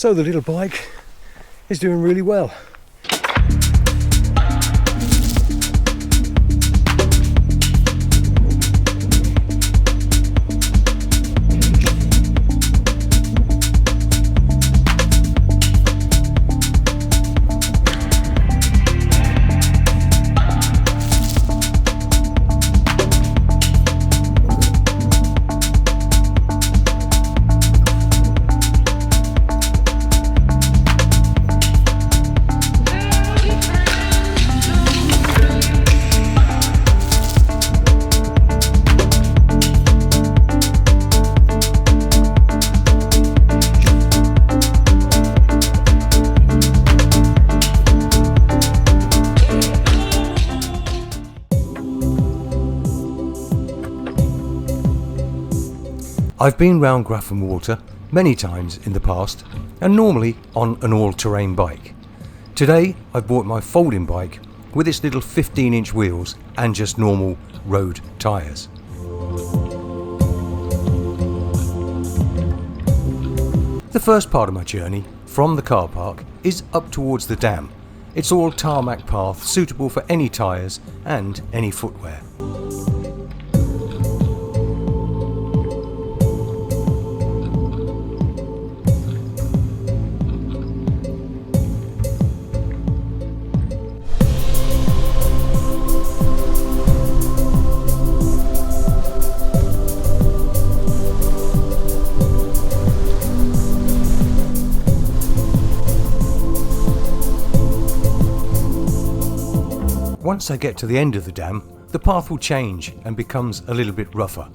So the little bike is doing really well. I've been round Grafham Water many times in the past, and normally on an all-terrain bike. Today I've bought my folding bike with its little 15-inch wheels and just normal road tyres. The first part of my journey from the car park is up towards the dam. It's all tarmac path suitable for any tyres and any footwear. Once I get to the end of the dam, the path will change and becomes a little bit rougher.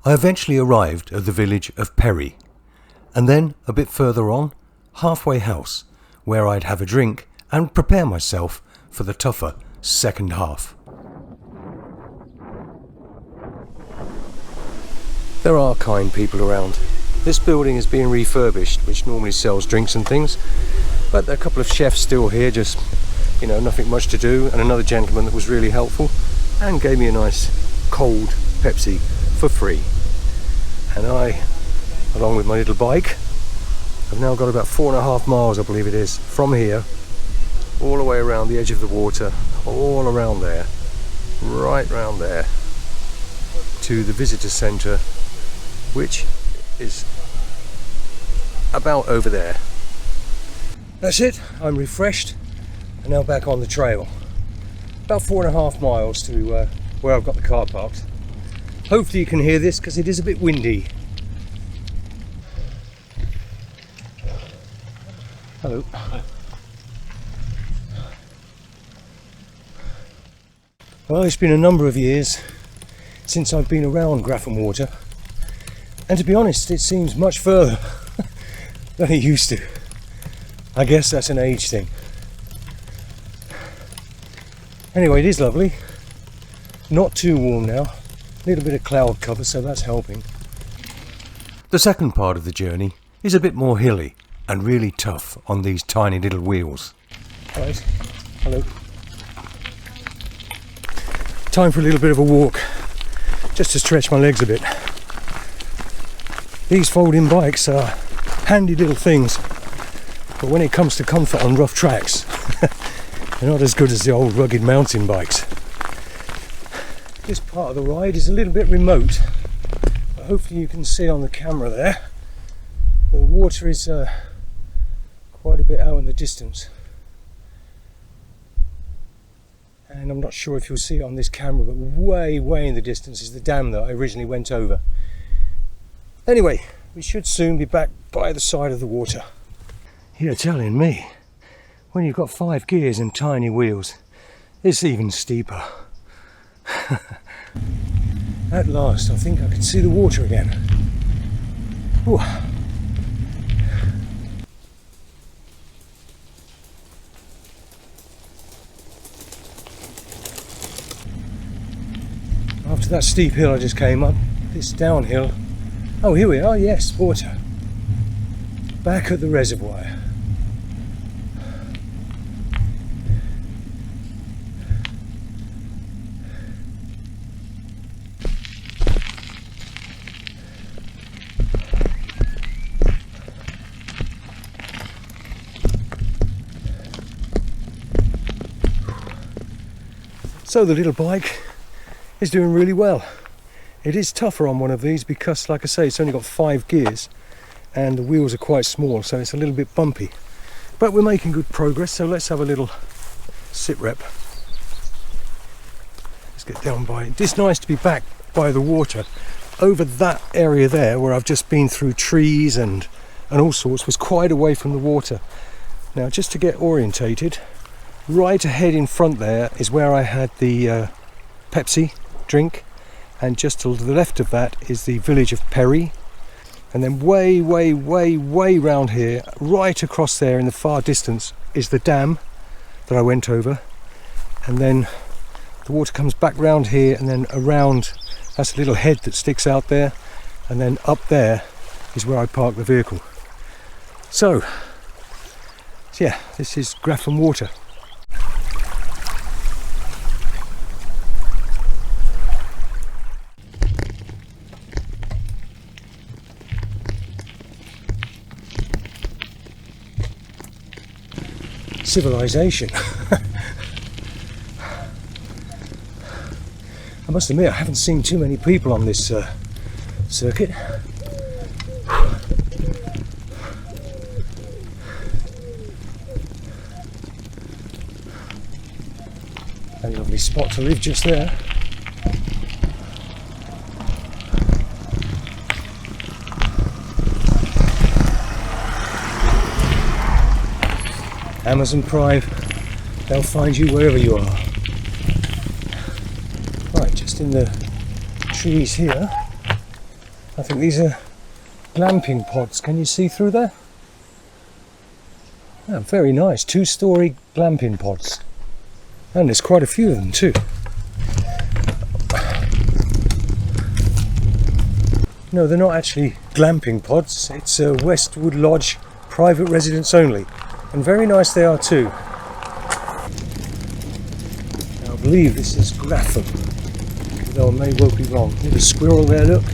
I eventually arrived at the village of Perry, and then a bit further on, Halfway House, where I'd have a drink and prepare myself for the tougher second half. There are kind people around. This building is being refurbished, which normally sells drinks and things, but there are a couple of chefs still here, just, nothing much to do, and another gentleman that was really helpful and gave me a nice cold Pepsi for free. And I, along with my little bike, have now got about 4.5 miles, I believe it is, from here, all the way around the edge of the water, all around there, right round there, to the visitor centre, which is about over there. That's it, I'm refreshed and now back on the trail. About 4.5 miles to where I've got the car parked. Hopefully you can hear this because it is a bit windy. Hello. Well, it's been a number of years since I've been around Grafham Water, And to be honest, it seems much further than it used to. I guess that's an age thing. Anyway, it is lovely. Not too warm now. A little bit of cloud cover, so that's helping. The second part of the journey is a bit more hilly and really tough on these tiny little wheels. Right. Hello. Time for a little bit of a walk, just to stretch my legs a bit. These folding bikes are handy little things, but when it comes to comfort on rough tracks, they're not as good as the old rugged mountain bikes. This part of the ride is a little bit remote, but hopefully you can see on the camera there the water is quite a bit out in the distance. And I'm not sure if you'll see it on this camera, but way in the distance is the dam that I originally went over. Anyway, we should soon be back by the side of the water. You're telling me, when you've got 5 gears and tiny wheels, it's even steeper. At last, I think I can see the water again. Ooh. After that steep hill I just came up, this downhill. Oh, here we are, yes, water. Back at the reservoir. So the little bike is doing really well. It is tougher on one of these because, like I say, it's only got 5 gears and the wheels are quite small, so it's a little bit bumpy. But we're making good progress, so let's have a little sit rep. Let's get down by it. It's nice to be back by the water. Over that area there, where I've just been through trees and all sorts, was quite away from the water. Now, just to get orientated, right ahead in front there is where I had the Pepsi drink, and just to the left of that is the village of Perry, and then way round here, right across there in the far distance, is the dam that I went over, and then the water comes back round here and then around. That's a little head that sticks out there, and then up there is where I park the vehicle. So yeah, this is Grafham Water. Civilization. I must admit, I haven't seen too many people on this circuit. A lovely spot to live just there. Amazon Prime, they'll find you wherever you are. Right, just in the trees here, I think these are glamping pods. Can you see through there? Oh, very nice, 2-story glamping pods. And there's quite a few of them too. No, they're not actually glamping pods, it's a Westwood Lodge private residence only. And very nice they are too. Now, I believe this is Grafham, though I may well be wrong. There's a squirrel there, look.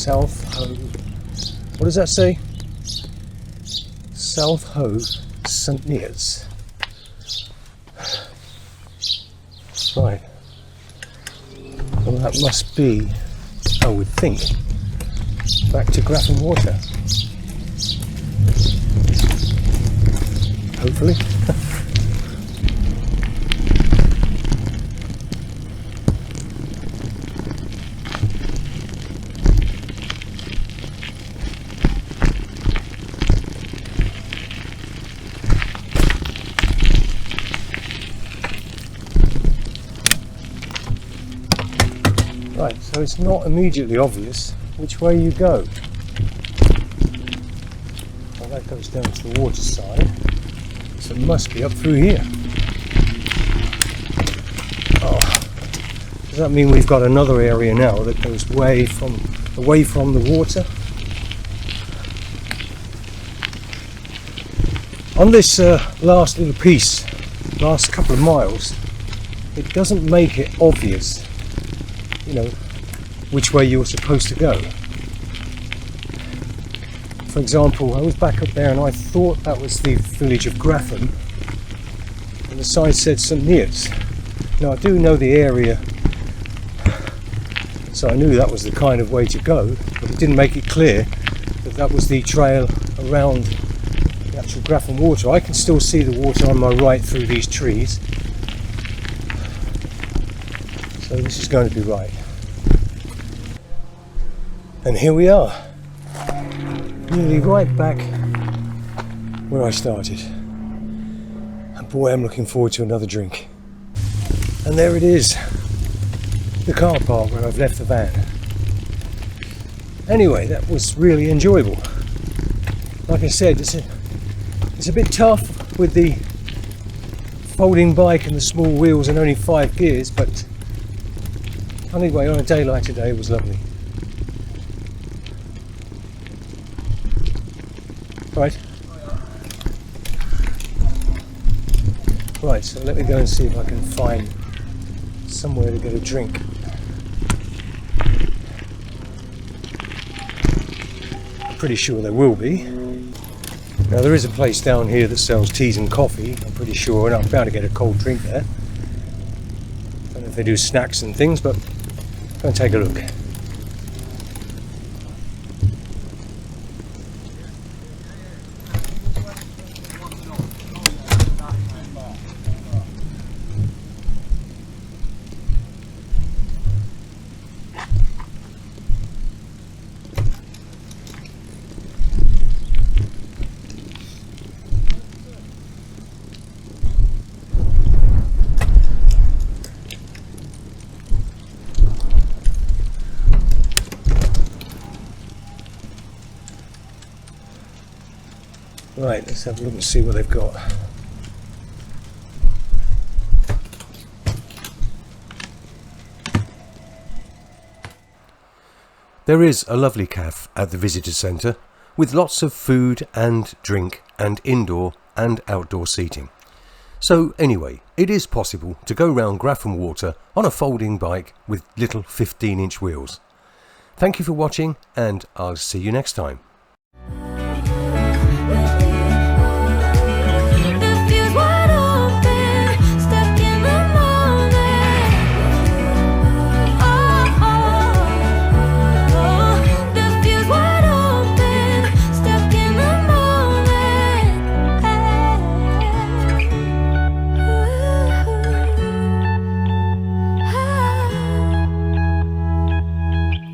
South Hove. What does that say? South Hove, St Neots. Right. I'm Well, that must be, I would think, back to Grafham Water. Hopefully. Right, so it's not immediately obvious which way you go. Well, that goes down to the water side, so it must be up through here. Oh, does that mean we've got another area now that goes away from the water? On this last little piece, last couple of miles, it doesn't make it obvious, you know, which way you're supposed to go. For example, I was back up there and I thought that was the village of Grafham, and the sign said St Neots. Now I do know the area, so I knew that was the kind of way to go, but it didn't make it clear that that was the trail around the actual Grafham Water. I can still see the water on my right through these trees, so this is going to be right. And here we are, nearly right back where I started. And boy, I'm looking forward to another drink. And there it is, the car park where I've left the van. Anyway, that was really enjoyable. Like I said, it's a bit tough with the folding bike and the small wheels and only 5 gears, but anyway, on a day like today, it was lovely. Right, so let me go and see if I can find somewhere to get a drink. I'm pretty sure there will be. Now there is a place down here that sells teas and coffee, I'm pretty sure, and I'm bound to get a cold drink there. I don't know if they do snacks and things, but go and take a look. Right, let's have a look and see what they've got. There is a lovely cafe at the visitor centre with lots of food and drink and indoor and outdoor seating. So anyway, it is possible to go round Grafham Water on a folding bike with little 15-inch wheels. Thank you for watching, and I'll see you next time.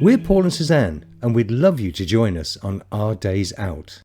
We're Paul and Suzanne, and we'd love you to join us on our days out.